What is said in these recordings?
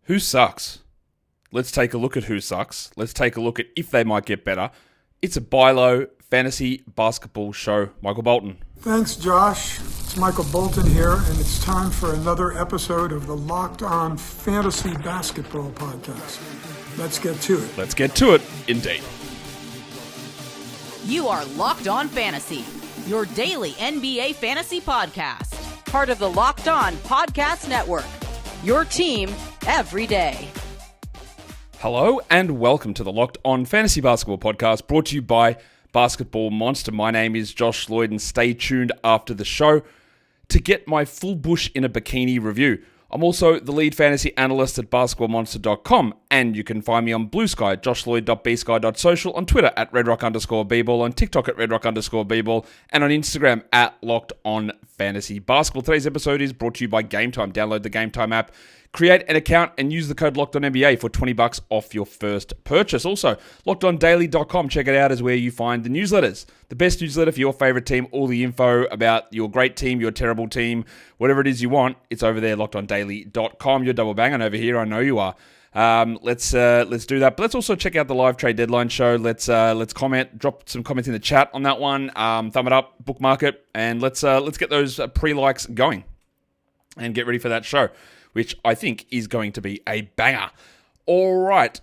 Who sucks? Let's take a look at who sucks. Let's take a look at if they might get better. It's a buy low fantasy basketball show. Michael Bolton. Thanks, Josh. It's Michael Bolton here, and it's time for another episode of the Locked On Fantasy Basketball Podcast. Let's get to it. Let's get to it, indeed. You are Locked On Fantasy, your daily NBA fantasy podcast. Part of the Locked On Podcast Network, your team every day. Hello and welcome to the Locked On Fantasy Basketball Podcast, brought to you by Basketball Monster. My name is Josh Lloyd, and stay tuned after the show to get my full bush in a bikini review. I'm also the lead fantasy analyst at basketballmonster.com, and you can find me on Blue Sky, joshloyd.bsky.social, on Twitter at redrock_bball, on TikTok at redrock_bball, and on Instagram at Locked On Fantasy Basketball. Today's episode is brought to you by GameTime. Download the GameTime app, create an account, and use the code LOCKEDONNBA for $20 off your first purchase. Also, LockedOnDaily.com. Check it out, is where you find the newsletters. The best newsletter for your favorite team. All the info about your great team, your terrible team, whatever it is you want. It's over there, LockedOnDaily.com. You're double banging over here. I know you are. Let's do that. But let's also check out the live trade deadline show. Let's comment, drop some comments in the chat on that one. Thumb it up, bookmark it, and let's get those pre-likes going and get ready for that show, which I think is going to be a banger. All right.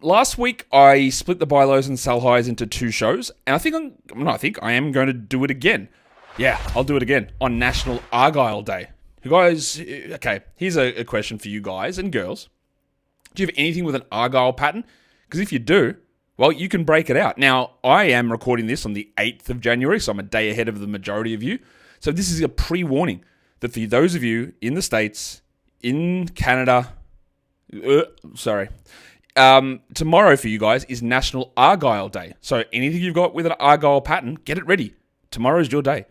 Last week, I split the buy lows and sell highs into two shows, and I am going to do it again. Yeah, I'll do it again on National Argyle Day. You guys, okay, here's a question for you guys and girls. Do you have anything with an Argyle pattern? Because if you do, well, you can break it out. Now, I am recording this on the 8th of January, so I'm a day ahead of the majority of you. So this is a pre-warning that for those of you in the States, in Canada, tomorrow for you guys is National Argyle Day. So anything you've got with an Argyle pattern, get it ready. Tomorrow's your day.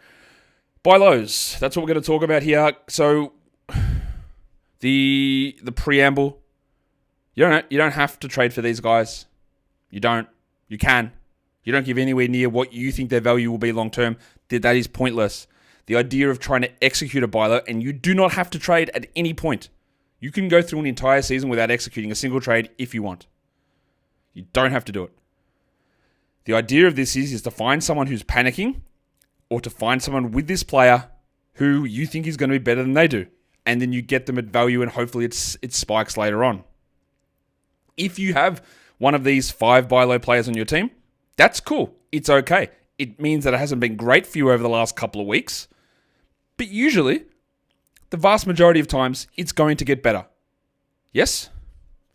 Buy lows. That's what we're going to talk about here. So the preamble. You don't have to trade for these guys. You don't. You can. You don't give anywhere near what you think their value will be long term. That is pointless. The idea of trying to execute a buy low, and you do not have to trade at any point. You can go through an entire season without executing a single trade if you want. You don't have to do it. The idea of this is to find someone who's panicking, or to find someone with this player who you think is going to be better than they do. And then you get them at value, and hopefully it spikes later on. If you have one of these 5 buy low players on your team, that's cool. It's okay. It means that it hasn't been great for you over the last couple of weeks. But usually, the vast majority of times, it's going to get better. Yes?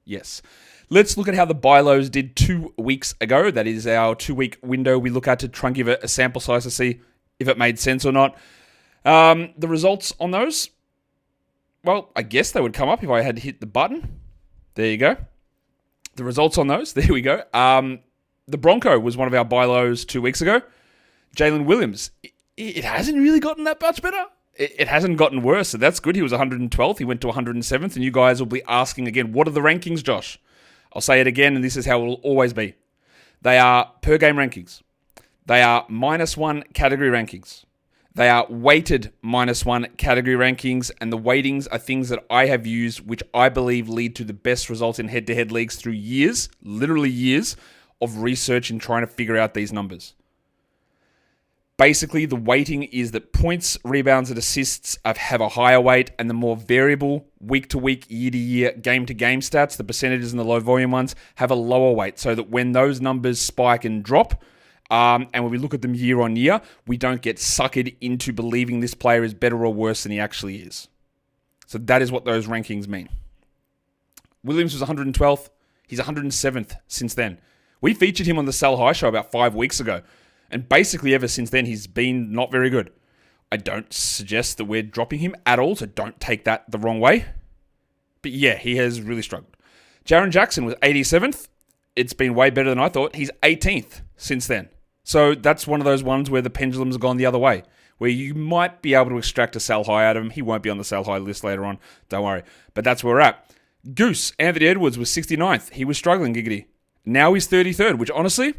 Yes. Let's look at how the buy lows did 2 weeks ago. That is our 2-week window we look at to try and give it a sample size to see if it made sense or not. The results on those, well, I guess they would come up if I had hit the button. There you go. The results on those, there we go. The Bronco was one of our buy lows 2 weeks ago. Jalen Williams, it hasn't really gotten that much better. It hasn't gotten worse, so that's good. He was 112th. He went to 107th, and you guys will be asking again, what are the rankings, Josh? I'll say it again, and this is how it will always be. They are per-game rankings. They are -1 category rankings. They are weighted -1 category rankings, and the weightings are things that I have used, which I believe lead to the best results in head-to-head leagues through years, literally years, of research in trying to figure out these numbers. Basically, the weighting is that points, rebounds, and assists have a higher weight, and the more variable, week-to-week, year-to-year, game-to-game stats, the percentages and the low-volume ones, have a lower weight, so that when those numbers spike and drop, and when we look at them year on year, we don't get suckered into believing this player is better or worse than he actually is. So that is what those rankings mean. Williams was 112th. He's 107th since then. We featured him on the Sell High show about 5 weeks ago. And basically ever since then, he's been not very good. I don't suggest that we're dropping him at all, so don't take that the wrong way. But yeah, he has really struggled. Jaren Jackson was 87th. It's been way better than I thought. He's 18th since then. So that's one of those ones where the pendulum's gone the other way, where you might be able to extract a sell high out of him. He won't be on the sell high list later on. Don't worry. But that's where we're at. Goose, Anthony Edwards, was 69th. He was struggling, giggity. Now he's 33rd, which honestly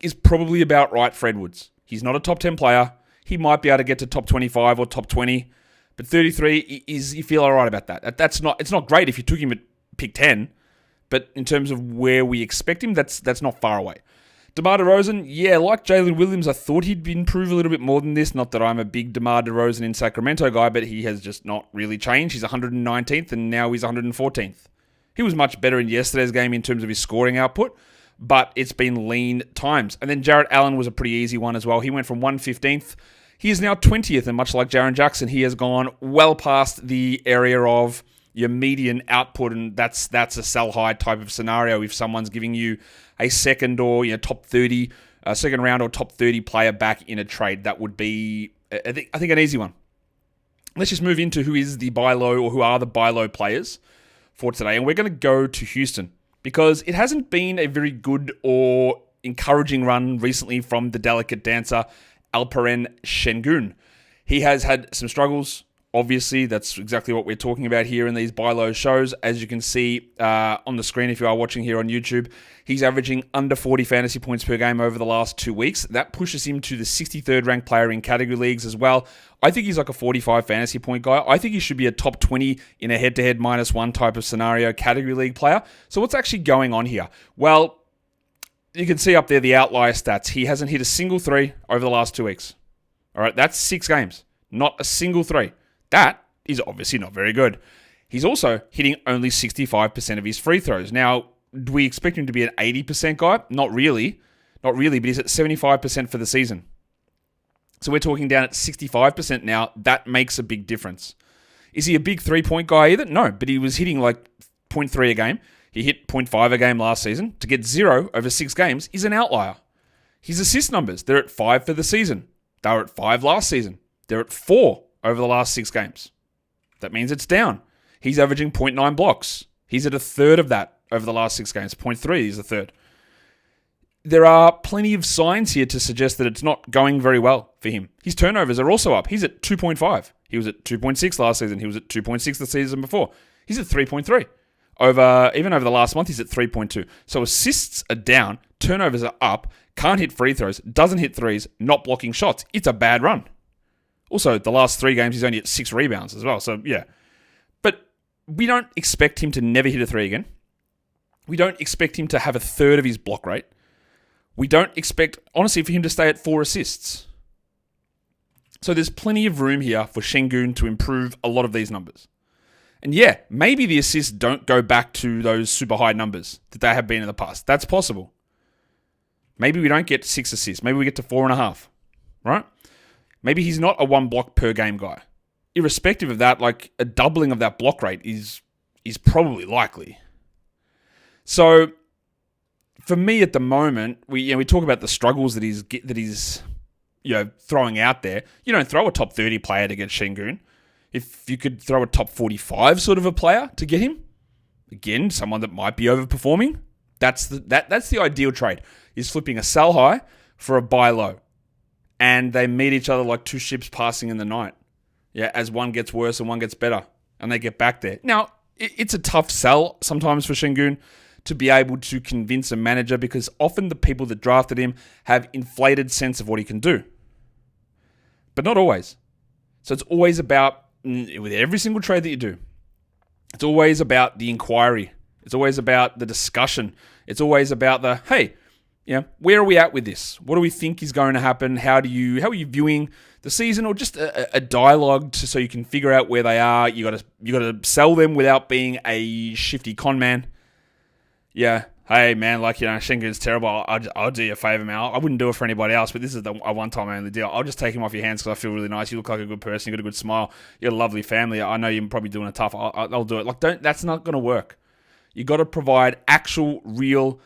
is probably about right for Edwards. He's not a top 10 player. He might be able to get to top 25 or top 20. But 33 is, you feel all right about that. It's not great if you took him at pick 10. But in terms of where we expect him, that's not far away. DeMar DeRozan, yeah, like Jalen Williams, I thought he'd improve a little bit more than this. Not that I'm a big DeMar DeRozan in Sacramento guy, but he has just not really changed. He's 119th, and now he's 114th. He was much better in yesterday's game in terms of his scoring output, but it's been lean times. And then Jarrett Allen was a pretty easy one as well. He went from 115th. He is now 20th, and much like Jaren Jackson, he has gone well past the area of your median output, and that's a sell high type of scenario. If someone's giving you a second or top 30, second round or top 30 player back in a trade, that would be, I think, an easy one. Let's just move into who is the buy low or who are the buy low players for today, and we're going to go to Houston because it hasn't been a very good or encouraging run recently from the delicate dancer Alperen Şengün. He has had some struggles. Obviously, that's exactly what we're talking about here in these buy low shows. As you can see on the screen, if you are watching here on YouTube, he's averaging under 40 fantasy points per game over the last 2 weeks. That pushes him to the 63rd ranked player in category leagues as well. I think he's like a 45 fantasy point guy. I think he should be a top 20 in a head-to-head -1 type of scenario category league player. So what's actually going on here? Well, you can see up there the outlier stats. He hasn't hit a single three over the last 2 weeks. All right, that's 6 games. Not a single three. That is obviously not very good. He's also hitting only 65% of his free throws. Now, do we expect him to be an 80% guy? Not really. Not really, but he's at 75% for the season. So we're talking down at 65% now. That makes a big difference. Is he a big 3-point guy either? No, but he was hitting like 0.3 a game. He hit 0.5 a game last season. To get 0 over 6 games is an outlier. His assist numbers, they're at 5 for the season. They were at 5 last season. They're at 4 over the last 6 games. That means it's down. He's averaging 0.9 blocks. He's at a third of that over the last 6 games. 0.3 is a third. There are plenty of signs here to suggest that it's not going very well for him. His turnovers are also up. He's at 2.5. He was at 2.6 last season. He was at 2.6 the season before. He's at 3.3. Even over the last month, he's at 3.2. So assists are down. Turnovers are up. Can't hit free throws. Doesn't hit threes. Not blocking shots. It's a bad run. Also, the last 3 games, he's only at 6 rebounds as well. So, yeah. But we don't expect him to never hit a 3 again. We don't expect him to have a third of his block rate. We don't expect, honestly, for him to stay at 4 assists. So there's plenty of room here for Şengün to improve a lot of these numbers. And yeah, maybe the assists don't go back to those super high numbers that they have been in the past. That's possible. Maybe we don't get 6 assists. Maybe we get to 4.5, right? Maybe he's not a 1 block per game guy. Irrespective of that, like a doubling of that block rate is probably likely. So for me at the moment, we talk about the struggles that he's throwing out there. You don't throw a top 30 player to get Şengün. If you could throw a top 45 sort of a player to get him, again, someone that might be overperforming, that's the ideal trade, is flipping a sell high for a buy low. And they meet each other like 2 ships passing in the night. Yeah, as one gets worse and one gets better. And they get back there. Now, it's a tough sell sometimes for Şengün to be able to convince a manager because often the people that drafted him have inflated sense of what he can do. But not always. So it's always about, with every single trade that you do, it's always about the inquiry. It's always about the discussion. It's always about the, hey, where are we at with this? What do we think is going to happen? How are you viewing the season, or just a dialogue so you can figure out where they are? You got to sell them without being a shifty con man. Yeah, hey man, Şengün's terrible. I'll do you a favor, man. I wouldn't do it for anybody else, but this is a one-time only deal. I'll just take him off your hands because I feel really nice. You look like a good person. You got a good smile. You're a lovely family. I know you're probably doing it tough. I'll do it. That's not going to work. You got to provide actual, real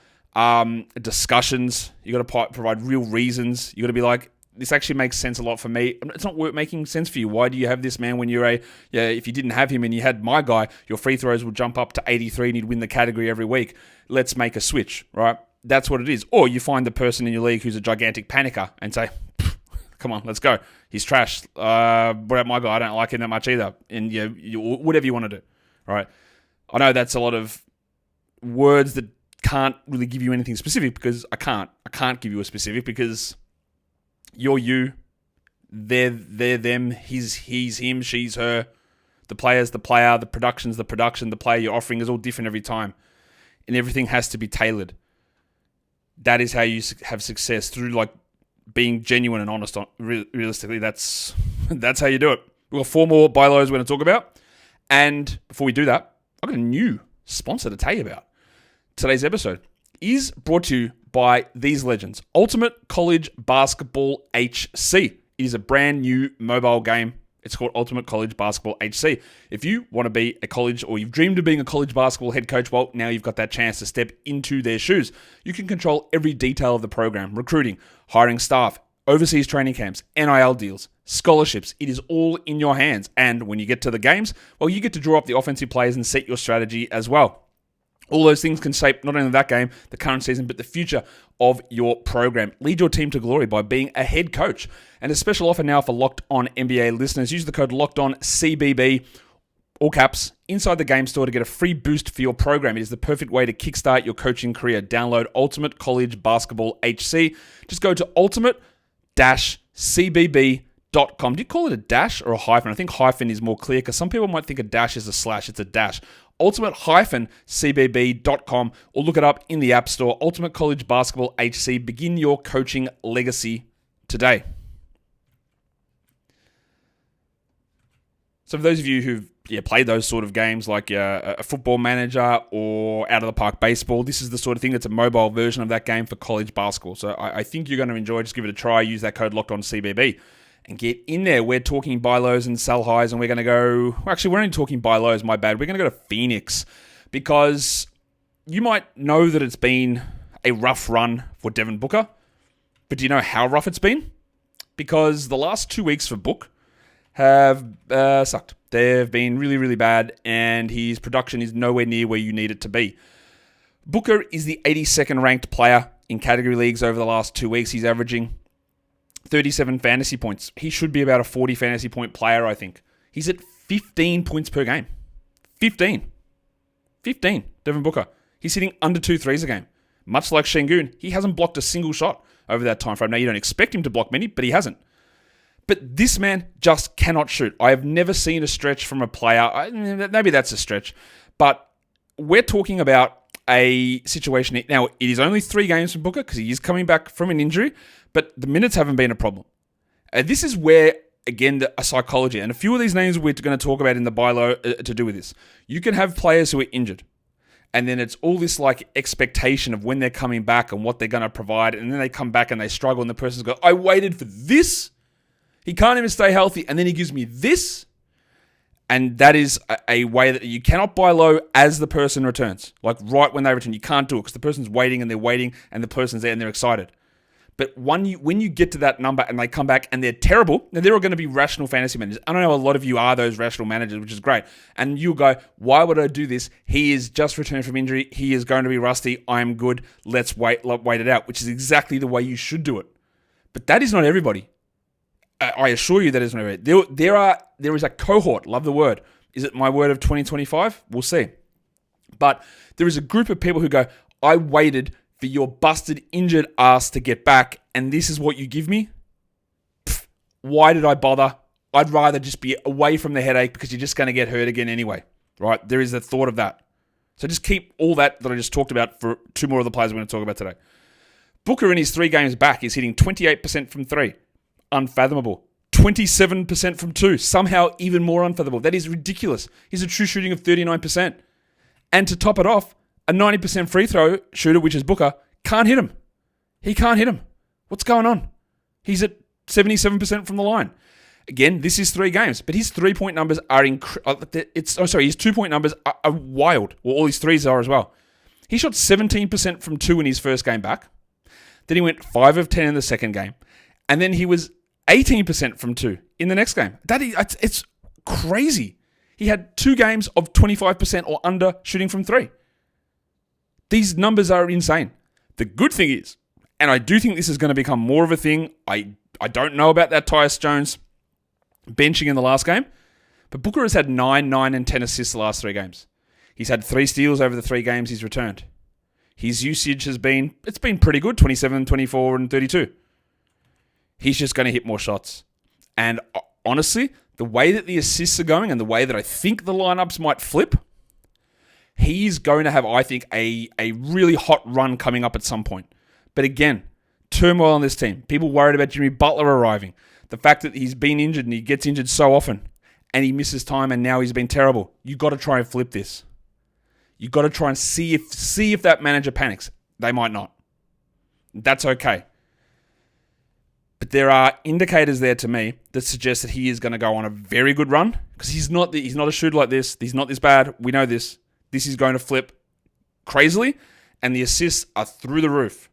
discussions. You got to provide real reasons. You got to be like, this actually makes sense a lot for me. It's not making sense for you. Why do you have this man when you're if you didn't have him and you had my guy, your free throws would jump up to 83 and you'd win the category every week. Let's make a switch, right? That's what it is. Or you find the person in your league who's a gigantic panicker and say, come on, let's go. He's trash. What about my guy? I don't like him that much either. And whatever you want to do, right? I know that's a lot of words that can't really give you anything specific because I can't give you a specific because you're you, they're them, he's him, she's her. The player's the player, the production's the production, the player you're offering is all different every time. And everything has to be tailored. That is how you have success, through like being genuine and honest. Realistically, that's how you do it. We've got 4 more buy lows we're going to talk about. And before we do that, I've got a new sponsor to tell you about. Today's episode is brought to you by these legends. Ultimate College Basketball HC. It is a brand new mobile game. It's called Ultimate College Basketball HC. If you want to be a college, or you've dreamed of being a college basketball head coach, well, now you've got that chance to step into their shoes. You can control every detail of the program: recruiting, hiring staff, overseas training camps, NIL deals, scholarships. It is all in your hands. And when you get to the games, well, you get to draw up the offensive plays and set your strategy as well. All those things can shape not only that game, the current season, but the future of your program. Lead your team to glory by being a head coach. And a special offer now for Locked On NBA listeners. Use the code LOCKEDONCBB, all caps, inside the game store to get a free boost for your program. It is the perfect way to kickstart your coaching career. Download Ultimate College Basketball HC. Just go to ultimate-cbb.com. Do you call it a dash or a hyphen? I think hyphen is more clear, because some people might think a dash is a slash. It's a dash. Ultimate-cbb.com, or look it up in the App Store. Ultimate College Basketball HC. Begin your coaching legacy today. So for those of you who've played those sort of games, like a football manager or out of the park baseball, this is the sort of thing that's a mobile version of that game for college basketball. So I think you're going to enjoy it. Just give it a try. Use that code LOCKEDONCBB. And get in there. We're talking buy lows and sell highs, and we're going to go... Actually, we're only talking buy lows, my bad. We're going to go to Phoenix, because you might know that it's been a rough run for Devin Booker, but do you know how rough it's been? Because the last 2 weeks for Book have sucked. They've been really, really bad, and his production is nowhere near where you need it to be. Booker is the 82nd ranked player in category leagues over the last 2 weeks. He's averaging 37 fantasy points. He should be about a 40 fantasy point player, I think. He's at 15 points per game. 15, Devin Booker. He's hitting under 2 threes a game. Much like Şengün, he hasn't blocked a single shot over that time frame. Now, you don't expect him to block many, but he hasn't. But this man just cannot shoot. I have never seen a stretch from a player. Maybe that's a stretch. But we're talking about a situation. Now, it is only 3 games from Booker, because he is coming back from an injury, but the minutes haven't been a problem. This is where, again, a psychology, and a few of these names we're going to talk about in the buy low to do with this. You can have players who are injured, and then it's all this like expectation of when they're coming back and what they're going to provide, and then they come back and they struggle, and the person's go, I waited for this. He can't even stay healthy, and then he gives me this. And that is a way that you cannot buy low as the person returns. Like right when they return, you can't do it, because the person's waiting and they're waiting, and the person's there and they're excited. But when you get to that number and they come back and they're terrible, now they're all going to be rational fantasy managers. I don't know, a lot of you are those rational managers, which is great. And you'll go, why would I do this? He is just returned from injury. He is going to be rusty. I'm good. Let's wait it out, which is exactly the way you should do it. But that is not everybody. I assure you that is not everybody. There is a cohort, love the word. Is it my word of 2025? We'll see. But there is a group of people who go, I waited for your busted, injured ass to get back, and this is what you give me? Pfft, why did I bother? I'd rather just be away from the headache, because you're just going to get hurt again anyway, right? There is a thought of that. So just keep all that I just talked about for 2 more of the players we're going to talk about today. Booker in his 3 games back is hitting 28% from 3. Unfathomable. 27% from 2. Somehow even more unfathomable. That is ridiculous. He's a true shooting of 39%. And to top it off, a 90% free throw shooter, which is Booker, can't hit him. He can't hit him. What's going on? He's at 77% from the line. Again, this is 3 games, but his 3-point numbers are his 2-point numbers are wild. Well, all his threes are as well. He shot 17% from 2 in his first game back. Then he went 5 of 10 in the second game. And then he was 18% from 2 in the next game. It's crazy. He had 2 games of 25% or under shooting from 3. These numbers are insane. The good thing is, and I do think this is going to become more of a thing, I don't know about that Tyus Jones benching in the last game, but Booker has had 9, 9, and 10 assists the last 3 games. He's had 3 steals over the 3 games he's returned. His usage has been pretty good, 27, 24, and 32. He's just going to hit more shots. And honestly, the way that the assists are going and the way that I think the lineups might flip, he's going to have, I think, a really hot run coming up at some point. But again, turmoil on this team. People worried about Jimmy Butler arriving. The fact that he's been injured and he gets injured so often and he misses time and now he's been terrible. You got to try and flip this. You got to try and see if that manager panics. They might not. That's okay. But there are indicators there to me that suggest that he is going to go on a very good run because he's not a shooter like this. He's not this bad. We know this. This is going to flip crazily, and the assists are through the roof.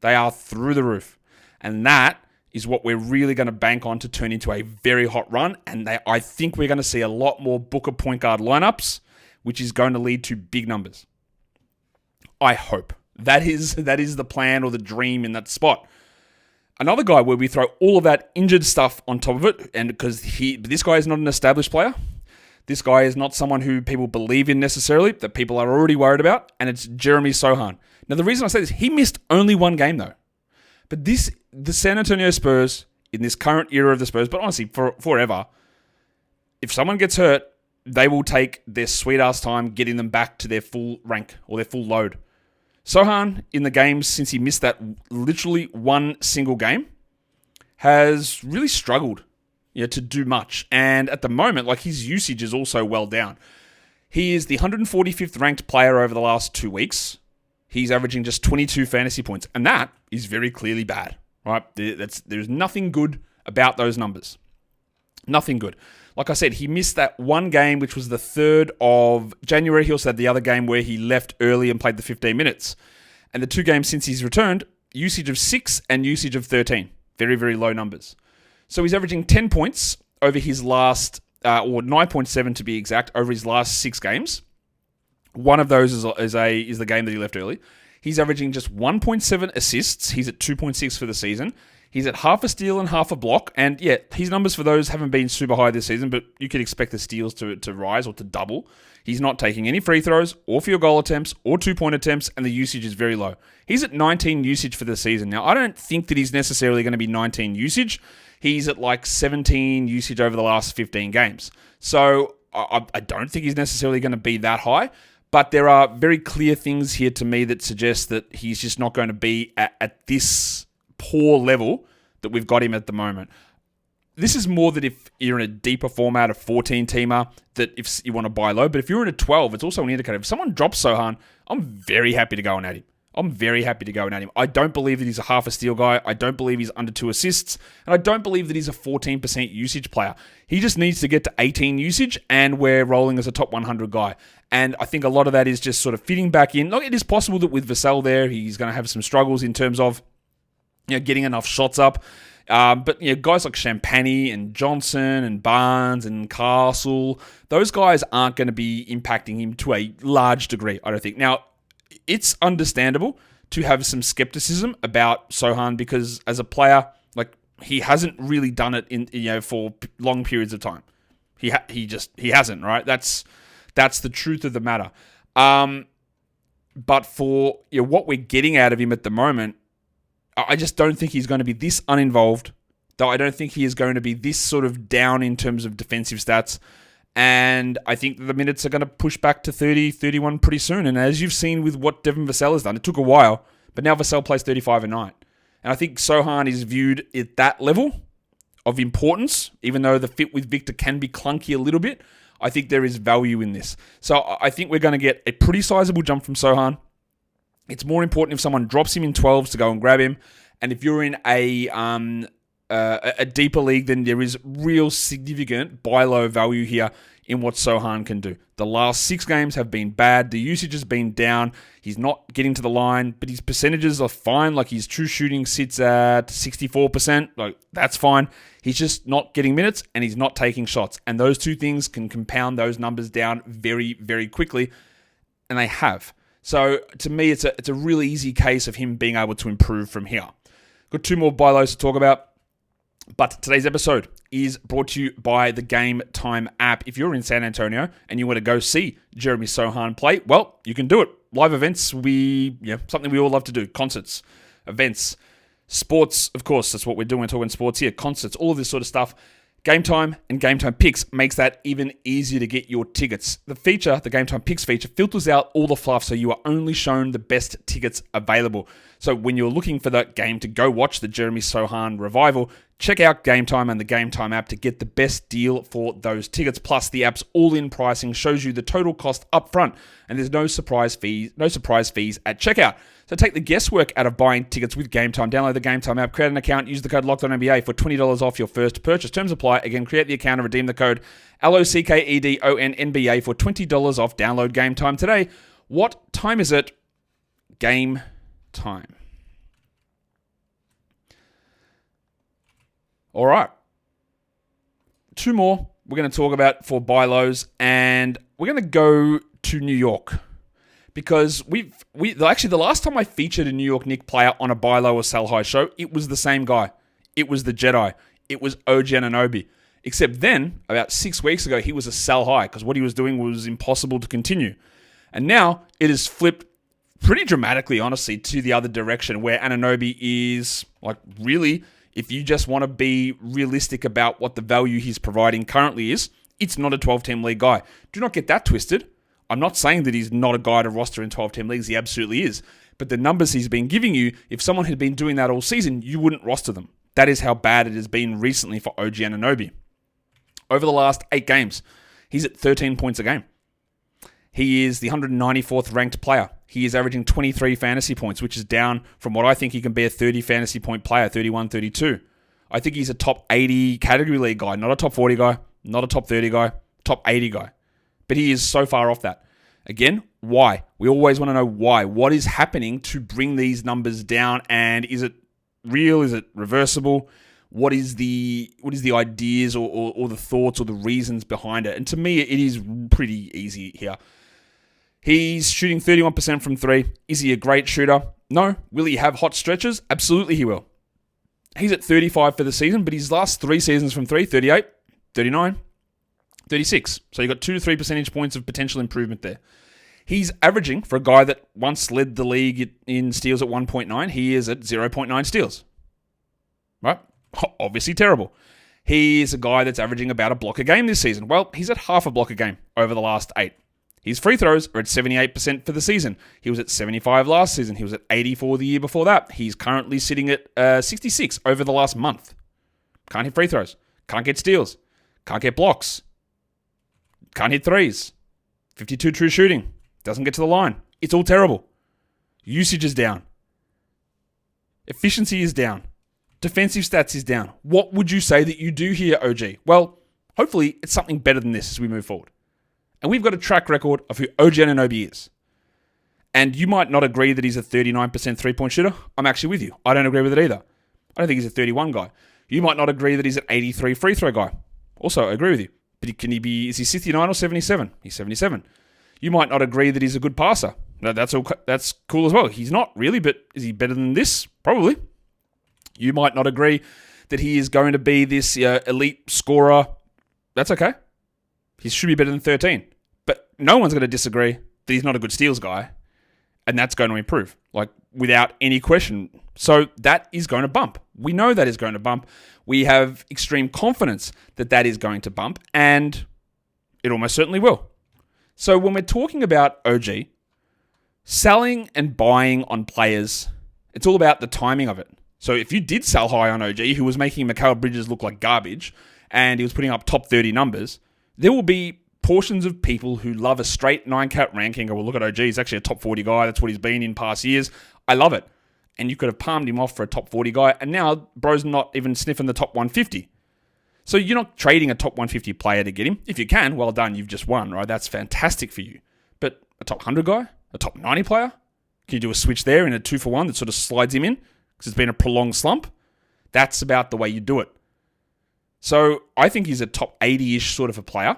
They are through the roof. And that is what we're really going to bank on to turn into a very hot run. And I think we're going to see a lot more Booker point guard lineups, which is going to lead to big numbers. I hope. That is the plan or the dream in that spot. Another guy where we throw all of that injured stuff on top of it, and because this guy is not an established player, this guy is not someone who people believe in necessarily, that people are already worried about, and it's Jeremy Sochan. Now, the reason I say this, he missed only one game though. But the San Antonio Spurs, in this current era of the Spurs, but honestly, forever, if someone gets hurt, they will take their sweet-ass time getting them back to their full rank or their full load. Sochan, in the games since he missed that literally one single game, has really struggled to do much. And at the moment, his usage is also well down. He is the 145th ranked player over the last 2 weeks. He's averaging just 22 fantasy points. And that is very clearly bad, right? There's nothing good about those numbers. Nothing good. Like I said, he missed that one game, which was the 3rd of January. He also had the other game where he left early and played the 15 minutes. And the 2 games since he's returned, usage of 6 and usage of 13. Very, very low numbers. So he's averaging 10 points over his last, or 9.7 to be exact, over his last 6 games. One of those is the game that he left early. He's averaging just 1.7 assists. He's at 2.6 for the season. He's at half a steal and half a block. And yeah, his numbers for those haven't been super high this season, but you could expect the steals to rise or to double. He's not taking any free throws or field goal attempts or 2-point attempts, and the usage is very low. He's at 19 usage for the season. Now, I don't think that he's necessarily going to be 19 usage. He's at 17 usage over the last 15 games. So I don't think he's necessarily going to be that high, but there are very clear things here to me that suggest that he's just not going to be at this poor level that we've got him at the moment. This is more that if you're in a deeper format, a 14-teamer, that if you want to buy low. But if you're in a 12, it's also an indicator. If someone drops Sochan, I'm very happy to go and at him. I don't believe that he's a half a steal guy. I don't believe he's under 2 assists. And I don't believe that he's a 14% usage player. He just needs to get to 18 usage, and we're rolling as a top 100 guy. And I think a lot of that is just sort of fitting back in. Look, it is possible that with Vassell there, he's going to have some struggles in terms of getting enough shots up. But guys like Champagny and Johnson and Barnes and Castle, those guys aren't going to be impacting him to a large degree, I don't think. Now, it's understandable to have some skepticism about Sochan because as a player, he hasn't really done it in for long periods of time. He hasn't, right? That's the truth of the matter. But for what we're getting out of him at the moment, I just don't think he's going to be this uninvolved, though I don't think he is going to be this sort of down in terms of defensive stats. And I think the minutes are going to push back to 30, 31 pretty soon. And as you've seen with what Devin Vassell has done, it took a while, but now Vassell plays 35 a night. And I think Sochan is viewed at that level of importance, even though the fit with Victor can be clunky a little bit. I think there is value in this. So I think we're going to get a pretty sizable jump from Sochan. It's more important if someone drops him in 12s to go and grab him. And if you're in a deeper league, then there is real significant buy low value here in what Sochan can do. The last 6 games have been bad. The usage has been down. He's not getting to the line, but his percentages are fine. His true shooting sits at 64%. That's fine. He's just not getting minutes and he's not taking shots. And those 2 things can compound those numbers down very, very quickly. And they have. So to me, it's a really easy case of him being able to improve from here. Got 2 more buy lows to talk about. But today's episode is brought to you by the GameTime app. If you're in San Antonio and you want to go see Jeremy Sochan play, well, you can do it. Live events, something we all love to do. Concerts, events, sports, of course, that's what we're doing. We're talking sports here, concerts, all of this sort of stuff. GameTime and GameTime Picks makes that even easier to get your tickets. The GameTime Picks feature, filters out all the fluff so you are only shown the best tickets available. So when you're looking for that game to go watch the Jeremy Sochan revival, check out GameTime and the GameTime app to get the best deal for those tickets. Plus, the app's all-in pricing shows you the total cost up front, and there's no surprise fees at checkout. So take the guesswork out of buying tickets with GameTime. Download the GameTime app, create an account, use the code LOCKEDONNBA for $20 off your first purchase. Terms apply. Again, create the account and redeem the code LOCKEDONNBA for $20 off. Download GameTime today. What time is it? Game time. All right. Two more we're going to talk about for buy lows, and we're going to go to New York. Because actually the last time I featured a New York Knicks player on a buy low or sell high show, it was the same guy. It was the Jedi. It was OG Anunoby. Except then, about 6 weeks ago, he was a sell high because what he was doing was impossible to continue. And now it has flipped pretty dramatically, honestly, to the other direction where Anunoby is like really, if you just want to be realistic about what the value he's providing currently is, it's not a 12-team league guy. Do not get that twisted. I'm not saying that he's not a guy to roster in 12-team leagues. He absolutely is. But the numbers he's been giving you, if someone had been doing that all season, you wouldn't roster them. That is how bad it has been recently for OG Anunoby. Over the last 8 games, he's at 13 points a game. He is the 194th ranked player. He is averaging 23 fantasy points, which is down from what I think he can be a 30 fantasy point player, 31, 32. I think he's a top 80 category league guy, not a top 40 guy, not a top 30 guy, top 80 guy. But he is so far off that. Again, why? We always want to know why. What is happening to bring these numbers down? And is it real? Is it reversible? What is the ideas or the thoughts or the reasons behind it? And to me, it is pretty easy here. He's shooting 31% from 3. Is he a great shooter? No. Will he have hot stretches? Absolutely he will. He's at 35 for the season, but his last 3 seasons from 3, 38, 39, 36. So you got 2 to 3 percentage points of potential improvement there. He's averaging, for a guy that once led the league in steals at 1.9, he is at 0.9 steals. Right? Obviously terrible. He is a guy that's averaging about a block a game this season. Well, he's at half a block a game over the last 8. His free throws are at 78% for the season. He was at 75 last season. He was at 84 the year before that. He's currently sitting at 66 over the last month. Can't hit free throws. Can't get steals. Can't get blocks. Can't hit threes. 52 true shooting. Doesn't get to the line. It's all terrible. Usage is down. Efficiency is down. Defensive stats is down. What would you say that you do here, OG? Well, hopefully it's something better than this as we move forward. And we've got a track record of who OG Anunoby is. And you might not agree that he's a 39% three-point shooter. I'm actually with you. I don't agree with it either. I don't think he's a 31 guy. You might not agree that he's an 83 free throw guy. Also, I agree with you. But is he 69 or 77? He's 77. You might not agree that he's a good passer. No, that's cool as well. He's not really, but is he better than this? Probably. You might not agree that he is going to be this elite scorer. That's okay. He should be better than 13. But no one's going to disagree that he's not a good steals guy. And that's going to improve, like without any question. So that is going to bump. We know that is going to bump. We have extreme confidence that that is going to bump, and it almost certainly will. So when we're talking about OG, selling and buying on players, it's all about the timing of it. So if you did sell high on OG, who was making Mikal Bridges look like garbage, and he was putting up top 30 numbers, there will be portions of people who love a straight 9-cat ranking or will look at OG, he's actually a top 40 guy, that's what he's been in past years. I love it. And you could have palmed him off for a top 40 guy, and now bro's not even sniffing the top 150. So you're not trading a top 150 player to get him. If you can, well done, you've just won, right? That's fantastic for you. But a top 100 guy? A top 90 player? Can you do a switch there in a 2-for-1 that sort of slides him in? Because it's been a prolonged slump? That's about the way you do it. So I think he's a top 80-ish sort of a player.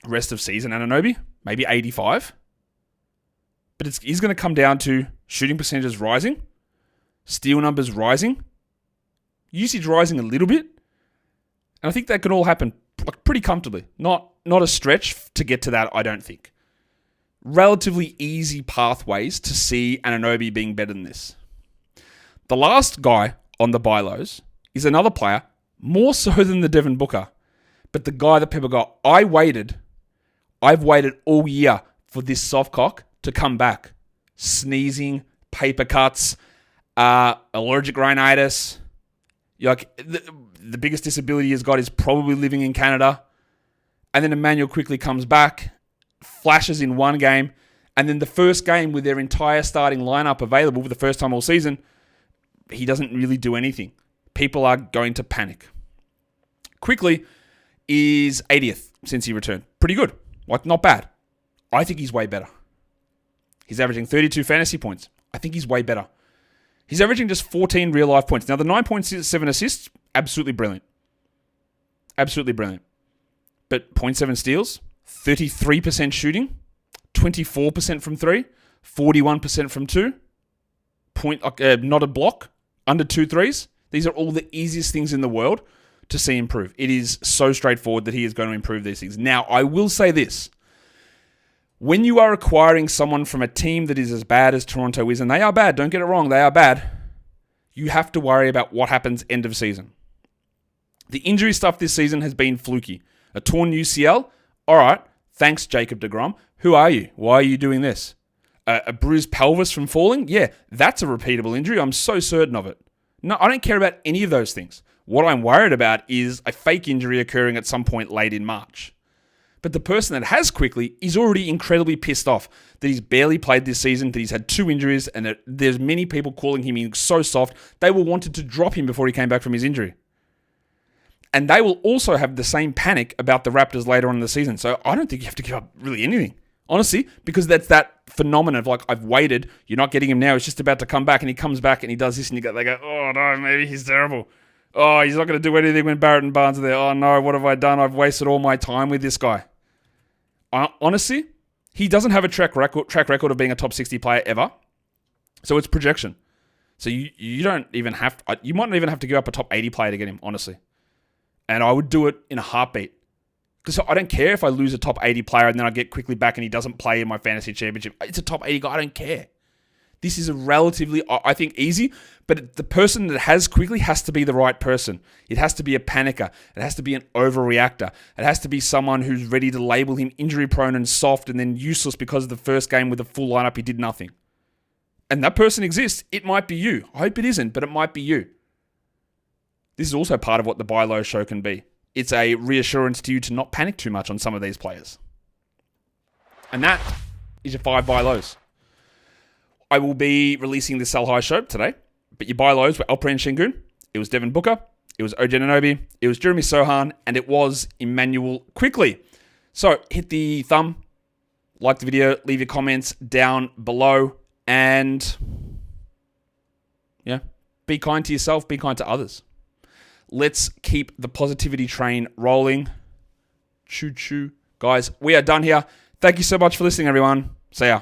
Rest of season, Anunoby, maybe 85. But he's going to come down to shooting percentages rising, steal numbers rising, usage rising a little bit. And I think that can all happen pretty comfortably. Not a stretch to get to that, I don't think. Relatively easy pathways to see Anunoby being better than this. The last guy on the buy lows is another player More so than the Devin Booker. But the guy that people go, I've waited all year for this soft cock to come back. Sneezing, paper cuts, allergic rhinitis. Like the biggest disability he's got is probably living in Canada. And then Immanuel Quickley comes back, flashes in one game, and then the first game with their entire starting lineup available for the first time all season, he doesn't really do anything. People are going to panic. Quickley is 80th since he returned. Pretty good. Like, not bad. I think he's way better. He's averaging 32 fantasy points. I think he's way better. He's averaging just 14 real-life points. Now, the 9.7 assists, absolutely brilliant. Absolutely brilliant. But 0.7 steals, 33% shooting, 24% from 3, 41% from 2, not a block, under 2 threes. These are all the easiest things in the world to see improve. It is so straightforward that he is going to improve these things. Now, I will say this. When you are acquiring someone from a team that is as bad as Toronto is, and they are bad, don't get it wrong, they are bad, you have to worry about what happens end of season. The injury stuff this season has been fluky. A torn UCL? All right, thanks, Jacob deGrom. Who are you? Why are you doing this? A bruised pelvis from falling? Yeah, that's a repeatable injury. I'm so certain of it. No, I don't care about any of those things. What I'm worried about is a fake injury occurring at some point late in March. But the person that has Quickley is already incredibly pissed off that he's barely played this season, that he's had 2 injuries, and that there's many people calling him so soft, they will wanted to drop him before he came back from his injury. And they will also have the same panic about the Raptors later on in the season. So I don't think you have to give up really anything, honestly, because that's that phenomenon of like, I've waited, you're not getting him now, it's just about to come back, and he comes back and he does this, and they go, oh no, maybe he's terrible. Oh, he's not going to do anything when Barrett and Barnes are there. Oh no, what have I done? I've wasted all my time with this guy. Honestly, he doesn't have a track record of being a top 60 player ever. So it's projection. So you don't even have to, you might not even have to give up a top 80 player to get him, honestly. And I would do it in a heartbeat. Because I don't care if I lose a top 80 player and then I get Quickley back and he doesn't play in my fantasy championship. It's a top 80 guy. I don't care. This is a relatively, I think, easy, but the person that has Quickley has to be the right person. It has to be a panicker. It has to be an overreactor. It has to be someone who's ready to label him injury-prone and soft and then useless because of the first game with the full lineup, he did nothing. And that person exists. It might be you. I hope it isn't, but it might be you. This is also part of what the buy low show can be. It's a reassurance to you to not panic too much on some of these players. And that is your 5 buy lows. I will be releasing the sell high show today, but your buy lows were Alperen Şengün, it was Devin Booker, it was Anunoby, it was Jeremy Sochan, and it was Immanuel Quickley. So hit the thumb, like the video, leave your comments down below, and yeah, be kind to yourself, be kind to others. Let's keep the positivity train rolling. Choo choo. Guys, we are done here. Thank you so much for listening, everyone. See ya.